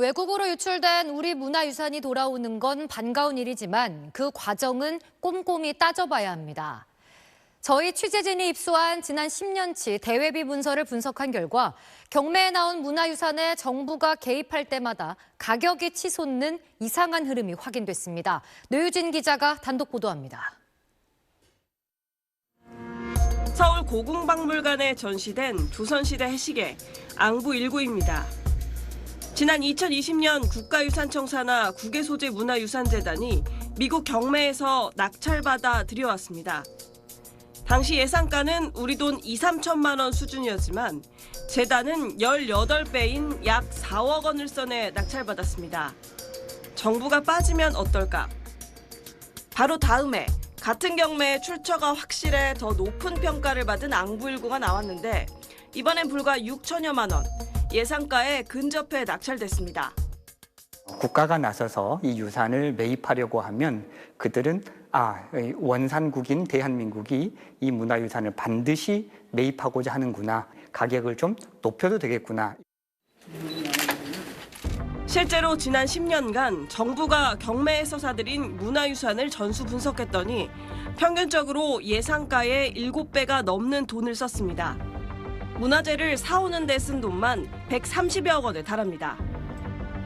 외국으로 유출된 우리 문화유산이 돌아오는 건 반가운 일이지만 그 과정은 꼼꼼히 따져봐야 합니다. 저희 취재진이 입수한 지난 10년치 대외비 문서를 분석한 결과 경매에 나온 문화유산에 정부가 개입할 때마다 가격이 치솟는 이상한 흐름이 확인됐습니다. 노유진 기자가 단독 보도합니다. 서울 고궁박물관에 전시된 조선시대 해시계 앙부1구입니다. 지난 2020년 국가유산청 산하 국외소재문화유산재단이 미국 경매에서 낙찰받아 들여왔습니다. 당시 예상가는 우리 돈 2, 3천만 원 수준이었지만 재단은 18배인 약 4억 원을 써내 낙찰받았습니다. 정부가 빠지면 어떨까? 바로 다음 해 같은 경매에 출처가 확실해 더 높은 평가를 받은 앙부1구가 나왔는데 이번엔 불과 6천여만 원, 예상가에 근접해 낙찰됐습니다. 국가가 나서서 이 유산을 매입하려고 하면 그들은 원산국인 대한민국이 이 문화유산을 반드시 매입하고자 하는구나. 가격을 좀 높여도 되겠구나. 실제로 지난 10년간 정부가 경매에서 사들인 문화유산을 전수 분석했더니 평균적으로 예상가의 7배가 넘는 돈을 썼습니다. 문화재를 사오는 데 쓴 돈만 130여 원에 달합니다.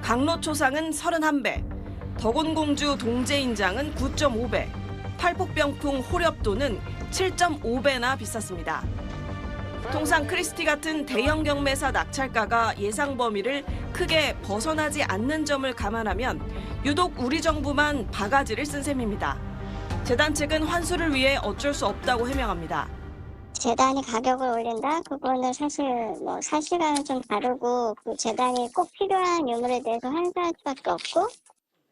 강로초상은 31배, 덕원공주 동제인장은 9.5배, 팔복병풍 호렵도는 7.5배나 비쌌습니다. 통상 크리스티 같은 대형 경매사 낙찰가가 예상 범위를 크게 벗어나지 않는 점을 감안하면 유독 우리 정부만 바가지를 쓴 셈입니다. 재단 측은 환수를 위해 어쩔 수 없다고 해명합니다. 재단이 가격을 올린다? 그거는 사실 사실과는 좀 다르고 그 재단이 꼭 필요한 유물에 대해서 환수할 수밖에 없고.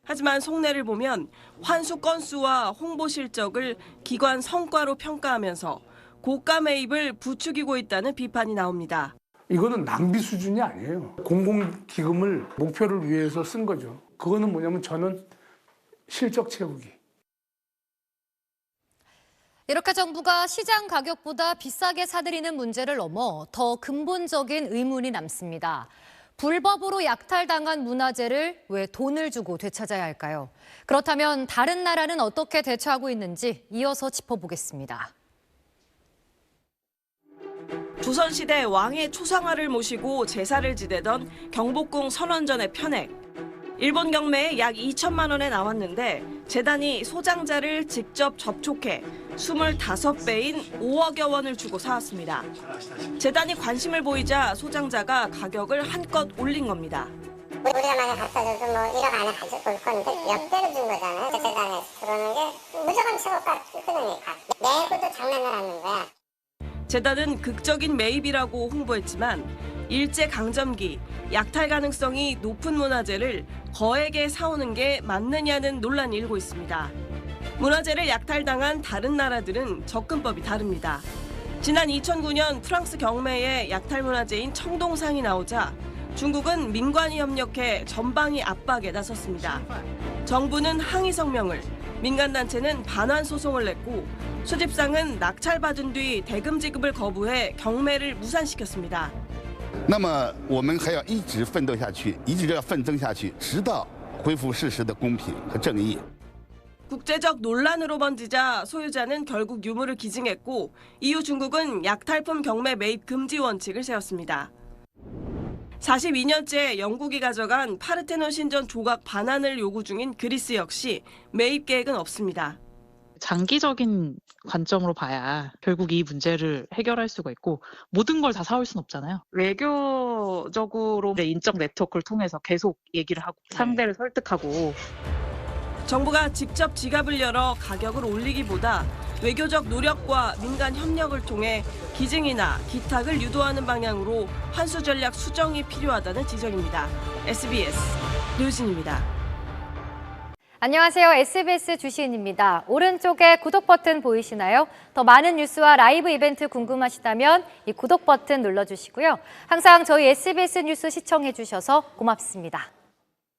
하지만 속내를 보면 환수 건수와 홍보 실적을 기관 성과로 평가하면서 고가 매입을 부추기고 있다는 비판이 나옵니다. 이거는 낭비 수준이 아니에요. 공공기금을 목표를 위해서 쓴 거죠. 그거는 뭐냐면 저는 실적 채우기. 이렇게 정부가 시장 가격보다 비싸게 사들이는 문제를 넘어 더 근본적인 의문이 남습니다. 불법으로 약탈당한 문화재를 왜 돈을 주고 되찾아야 할까요? 그렇다면 다른 나라는 어떻게 대처하고 있는지 이어서 짚어보겠습니다. 조선시대 왕의 초상화를 모시고 제사를 지내던 경복궁 선원전의 편액. 일본 경매에 약 2천만 원에 나왔는데 재단이 소장자를 직접 접촉해 25배인 5억여 원을 주고 사왔습니다. 재단이 관심을 보이자 소장자가 가격을 한껏 올린 겁니다. 우리가 만약 갖다 줘도 1억 안에 가지고 올 건데 몇 배로 준 거잖아요. 재단에서 들어오는 게 무조건 최고가 끊으니까. 내고도 장난을 하는 거야. 재단은 극적인 매입이라고 홍보했지만 일제강점기 약탈 가능성이 높은 문화재를 거액에 사오는 게 맞느냐는 논란이 일고 있습니다. 문화재를 약탈당한 다른 나라들은 접근법이 다릅니다. 지난 2009년 프랑스 경매에 약탈 문화재인 청동상이 나오자 중국은 민관이 협력해 전방위 압박에 나섰습니다. 정부는 항의 성명을, 민간단체는 반환 소송을 냈고 수집상은 낙찰받은 뒤 대금 지급을 거부해 경매를 무산시켰습니다. 那么我们还要一直奋斗下去，一直要奋争下去，直到恢复事实的公平和正义。 국제적 논란으로 번지자 소유자는 결국 유무를 기증했고 이후 중국은 약탈품 경매 매입 금지 원칙을 세웠습니다. 42년째 영국이 가져간 파르테논 신전 조각 반환을 요구 중인 그리스 역시 매입 계획은 없습니다. 장기적인 관점으로 봐야 결국 이 문제를 해결할 수가 있고 모든 걸 다 사올 수는 없잖아요. 외교적으로 인적 네트워크를 통해서 계속 얘기를 하고 상대를 설득하고. 정부가 직접 지갑을 열어 가격을 올리기보다 외교적 노력과 민간 협력을 통해 기증이나 기탁을 유도하는 방향으로 환수 전략 수정이 필요하다는 지적입니다. SBS 노유진입니다. 안녕하세요. SBS 주시은입니다. 오른쪽에 구독 버튼 보이시나요? 더 많은 뉴스와 라이브 이벤트 궁금하시다면 이 구독 버튼 눌러주시고요. 항상 저희 SBS 뉴스 시청해 주셔서 고맙습니다.